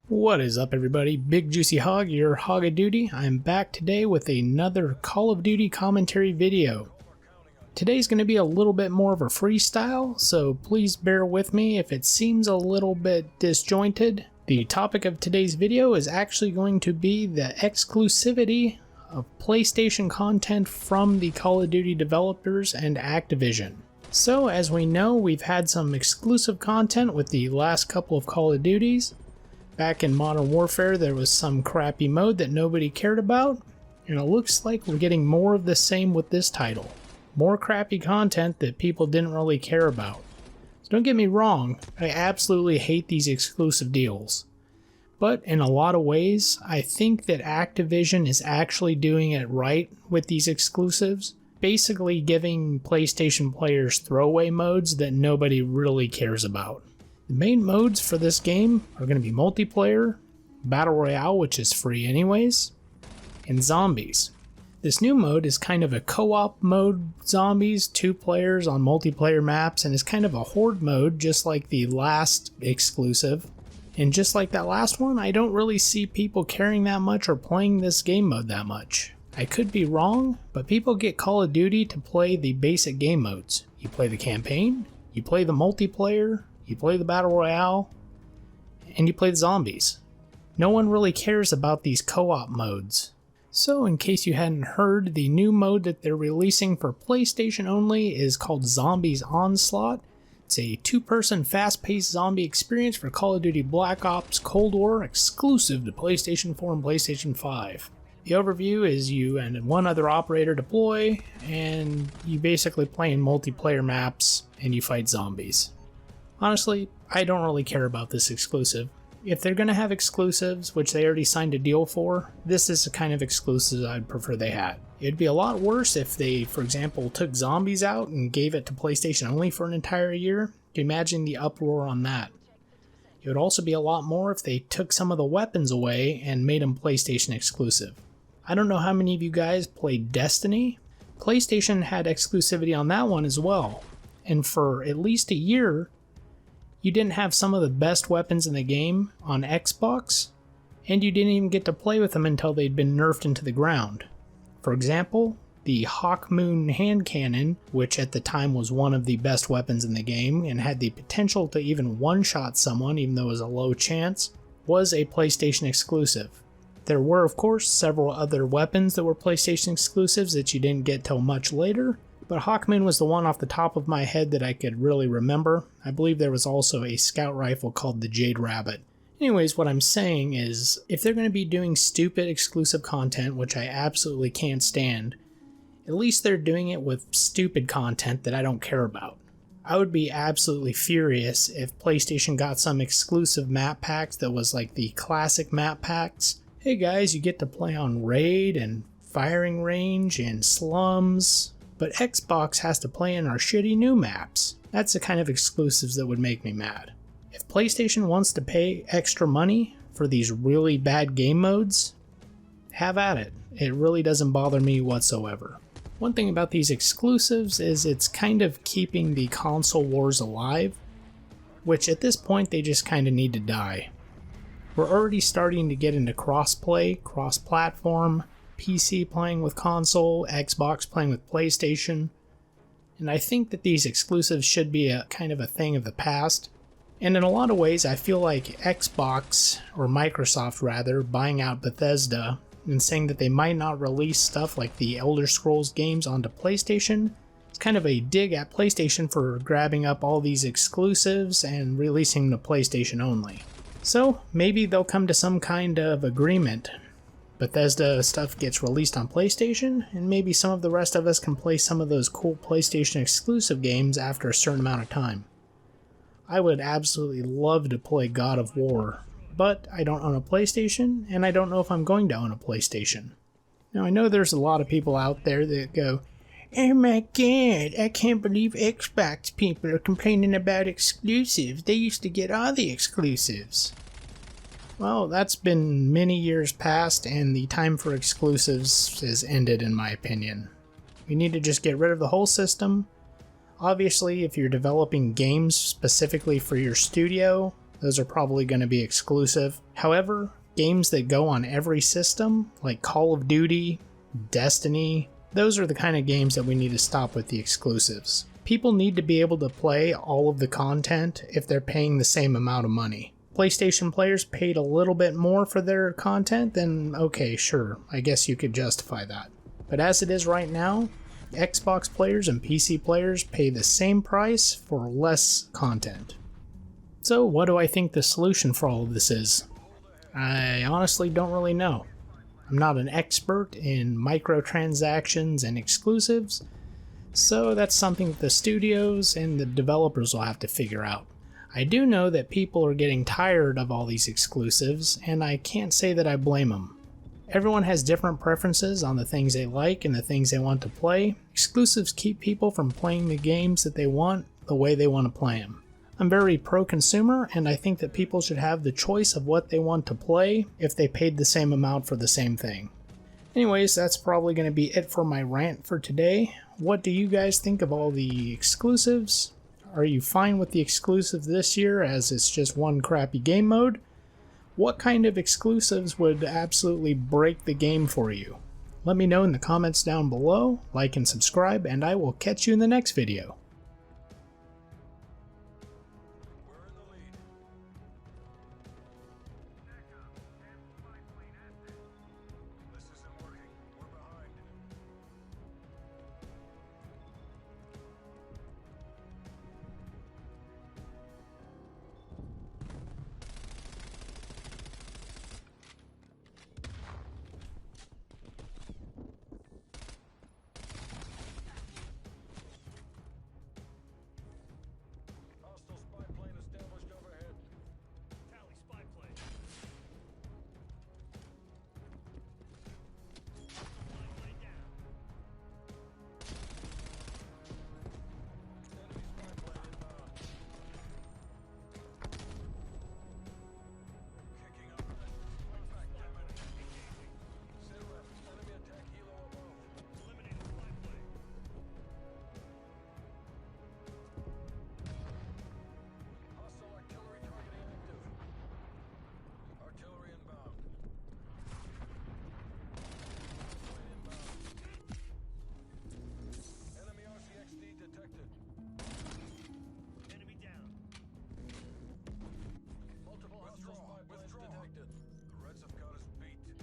What is up, everybody? Big Juicy Hog, your Hog of Duty. I'm back today with another Call of Duty commentary video. Today's going to be a little bit more of a freestyle, so please bear with me if it seems a little bit disjointed. The topic of today's video is actually going to be the exclusivity of PlayStation content from the Call of Duty developers and Activision. So, as we know, we've had some exclusive content with the last couple of Call of Duties. Back in Modern Warfare, there was some crappy mode that nobody cared about, and it looks like we're getting more of the same with this title. More crappy content that people didn't really care about. So don't get me wrong, I absolutely hate these exclusive deals. But in a lot of ways, I think that Activision is actually doing it right with these exclusives, basically giving PlayStation players throwaway modes that nobody really cares about. The main modes for this game are going to be multiplayer, battle royale, which is free anyways, and zombies. This new mode is kind of a co-op mode zombies, 2 players on multiplayer maps, and is kind of a horde mode just like the last exclusive. And just like that last one, I don't really see people caring that much or playing this game mode that much. I could be wrong, but people get Call of Duty to play the basic game modes. You play the campaign, you play the multiplayer, you play the battle royale, and you play the zombies. No one really cares about these co-op modes. So in case you hadn't heard, the new mode that they're releasing for PlayStation only is called Zombies Onslaught. It's a 2-person fast-paced zombie experience for Call of Duty Black Ops Cold War, exclusive to PlayStation 4 and PlayStation 5. The overview is you and one other operator deploy, and you basically play in multiplayer maps and you fight zombies. Honestly, I don't really care about this exclusive. If they're going to have exclusives, which they already signed a deal for, this is the kind of exclusives I'd prefer they had. It'd be a lot worse if they, for example, took zombies out and gave it to PlayStation only for an entire year. Can you imagine the uproar on that? It would also be a lot more if they took some of the weapons away and made them PlayStation exclusive. I don't know how many of you guys played Destiny. PlayStation had exclusivity on that one as well. And for at least a year, you didn't have some of the best weapons in the game on Xbox, and you didn't even get to play with them until they'd been nerfed into the ground. For example, the Hawk Moon hand cannon, which at the time was one of the best weapons in the game and had the potential to even one-shot someone even though it was a low chance, was a PlayStation exclusive. There were, of course, several other weapons that were PlayStation exclusives that you didn't get till much later, but Hawkmoon was the one off the top of my head that I could really remember. I believe there was also a scout rifle called the Jade Rabbit. Anyways, what I'm saying is, if they're going to be doing stupid exclusive content, which I absolutely can't stand, at least they're doing it with stupid content that I don't care about. I would be absolutely furious if PlayStation got some exclusive map packs that was like the classic map packs. Hey guys, you get to play on Raid and Firing Range and Slums, but Xbox has to play in our shitty new maps. That's the kind of exclusives that would make me mad. If PlayStation wants to pay extra money for these really bad game modes, have at it. It really doesn't bother me whatsoever. One thing about these exclusives is it's kind of keeping the console wars alive, which at this point they just kind of need to die. We're already starting to get into cross-play, cross-platform, PC playing with console, Xbox playing with PlayStation, and I think that these exclusives should be a kind of a thing of the past. And in a lot of ways, I feel like Xbox, or Microsoft rather, buying out Bethesda and saying that they might not release stuff like the Elder Scrolls games onto PlayStation, it's kind of a dig at PlayStation for grabbing up all these exclusives and releasing them to PlayStation only. So maybe they'll come to some kind of agreement. Bethesda stuff gets released on PlayStation, and maybe some of the rest of us can play some of those cool PlayStation exclusive games after a certain amount of time. I would absolutely love to play God of War, but I don't own a PlayStation, and I don't know if I'm going to own a PlayStation. Now I know there's a lot of people out there that go, "Oh my god, I can't believe Xbox people are complaining about exclusives. They used to get all the exclusives." Well, that's been many years past, and the time for exclusives has ended in my opinion. We need to just get rid of the whole system, Obviously, if you're developing games specifically for your studio, those are probably going to be exclusive. However, games that go on every system, like Call of Duty, Destiny, those are the kind of games that we need to stop with the exclusives. People need to be able to play all of the content if they're paying the same amount of money. PlayStation players paid a little bit more for their content, then okay, sure, I guess you could justify that. But as it is right now, Xbox players and PC players pay the same price for less content. So what do I think the solution for all of this is? I honestly don't really know. I'm not an expert in microtransactions and exclusives, so that's something that the studios and the developers will have to figure out. I do know that people are getting tired of all these exclusives, and I can't say that I blame them. Everyone has different preferences on the things they like and the things they want to play. Exclusives keep people from playing the games that they want the way they want to play them. I'm very pro-consumer, and I think that people should have the choice of what they want to play if they paid the same amount for the same thing. Anyways, that's probably going to be it for my rant for today. What do you guys think of all the exclusives? Are you fine with the exclusive this year as it's just one crappy game mode? What kind of exclusives would absolutely break the game for you? Let me know in the comments down below, like and subscribe, and I will catch you in the next video.